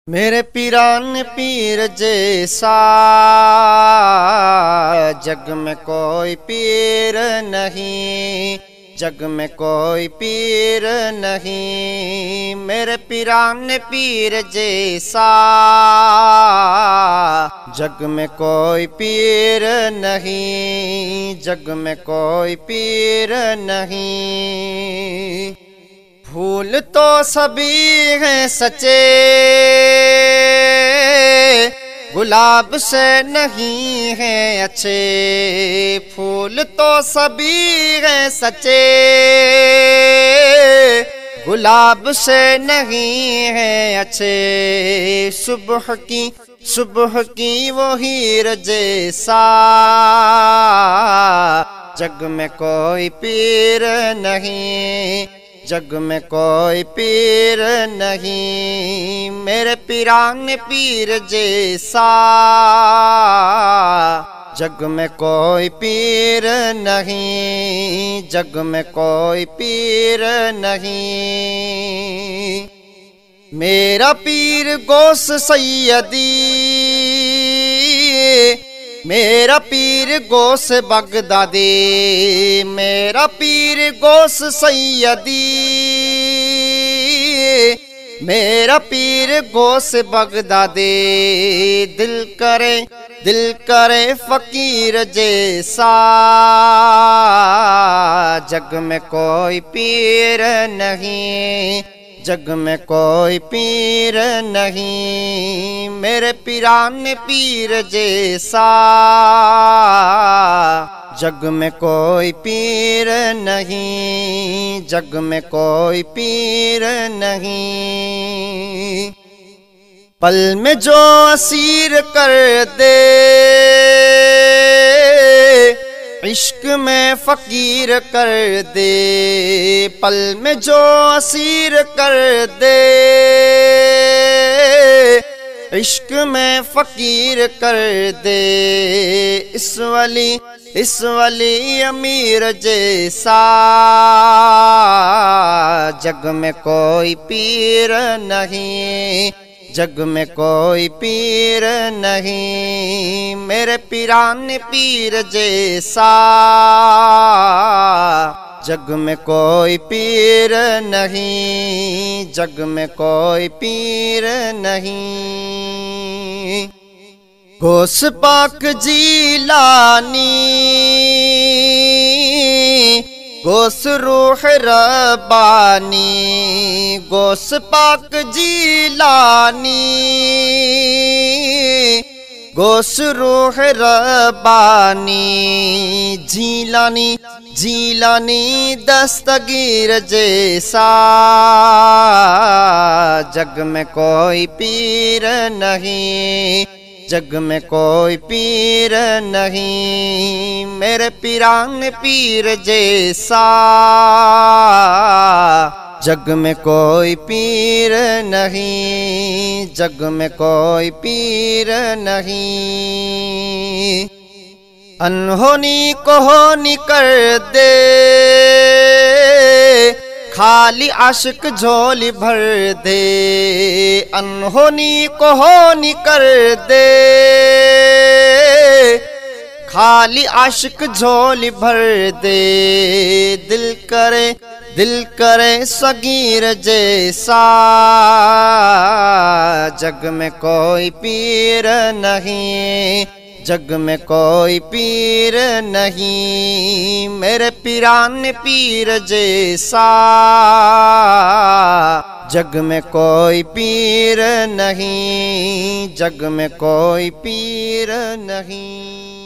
मेरे पीरान पीर जैसा जग में कोई पीर नहीं, जग में कोई पीर नहीं। मेरे पीरान पीर जैसा जग में कोई पीर नहीं, जग में कोई पीर नहीं। फूल तो सभी हैं सच्चे, गुलाब से नहीं हैं अच्छे। फूल तो सभी हैं सच्चे, गुलाब से नहीं हैं अच्छे। सुबह की वो हीर जैसा जग में कोई पीर नहीं, जग में कोई पीर नहीं। मेरे पीरान पीर जैसा जग में कोई पीर नहीं, जग में कोई पीर नहीं। मेरा पीर गौस सैयदी, मेरा पीर गौस बगदादी, मेरा पीर गौस सैयदी, मेरा पीर गौस बगदादी। दिल करे फकीर जैसा जग में कोई पीर नहीं, जग में कोई पीर नहीं। मेरे पीरान पीर जैसा जग में कोई पीर नहीं, जग में कोई पीर नहीं। पल में जो असीर कर दे इश्क में फकीर कर दे, पल में जो असीर कर दे इश्क में फकीर कर दे। इस वली अमीर जैसा जग में कोई पीर नहीं, जग में कोई पीर नहीं। मेरे पीरान पीर जैसा जग में कोई पीर नहीं, जग में कोई पीर नहीं। गौस पाक जीलानी, गौस रूह रब्बानी, गौस पाक जीलानी, गौस रूह रब्बानी। जीलानी दस्तगीर जैसा जग में कोई पीर नहीं, जग में कोई पीर नहीं। मेरे पीरान पीर जैसा जग में कोई पीर नहीं, जग में कोई पीर नहीं। अनहोनी को होनी कर दे, खाली आशिक झोली भर दे। अनहोनी को होनी कर दे, खाली आशिक झोली भर दे। दिल करे सगीर जैसा जग में कोई पीर नहीं, जग में कोई पीर नहीं। मेरे पीरान पीर जैसा जग में कोई पीर नहीं, जग में कोई पीर नहीं।